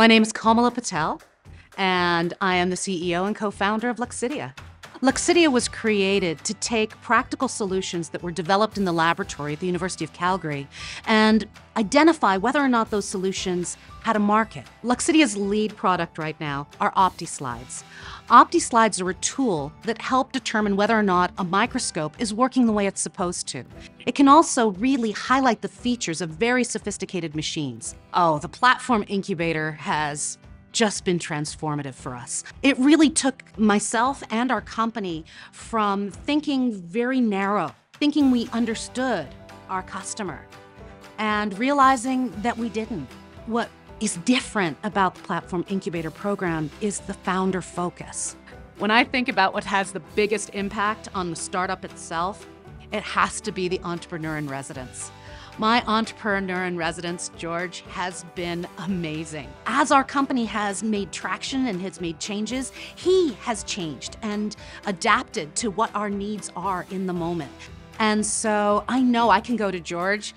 My name is Kamala Patel, and I am the CEO and co-founder of Luxidea. Luxidea was created to take practical solutions that were developed in the laboratory at the University of Calgary and identify whether or not those solutions had a market. Luxidea's lead product right now are OptiSlides. OptiSlides are a tool that help determine whether or not a microscope is working the way it's supposed to. It can also really highlight the features of very sophisticated machines. Oh, the platform Incubator has just been transformative for us. It really took myself and our company from thinking very narrow, thinking we understood our customer, and realizing that we didn't. What is different about the Platform Incubator program is the founder focus. When I think about what has the biggest impact on the startup itself, it has to be the entrepreneur in residence. My entrepreneur in residence, George, has been amazing. As our company has made traction and has made changes, he has changed and adapted to what our needs are in the moment. And so I know I can go to George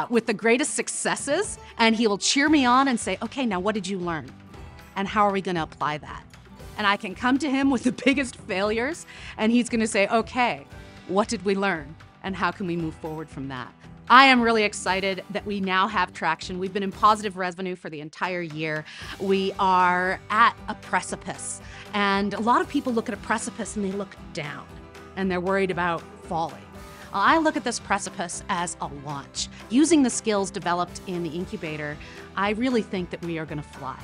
with the greatest successes, and he will cheer me on and say, okay, now what did you learn? And how are we gonna apply that? And I can come to him with the biggest failures, and he's gonna say, okay, what did we learn? And how can we move forward from that? I am really excited that we now have traction. We've been in positive revenue for the entire year. We are at a precipice. And a lot of people look at a precipice and they look down and they're worried about falling. I look at this precipice as a launch. Using the skills developed in the incubator, I really think that we are going to fly.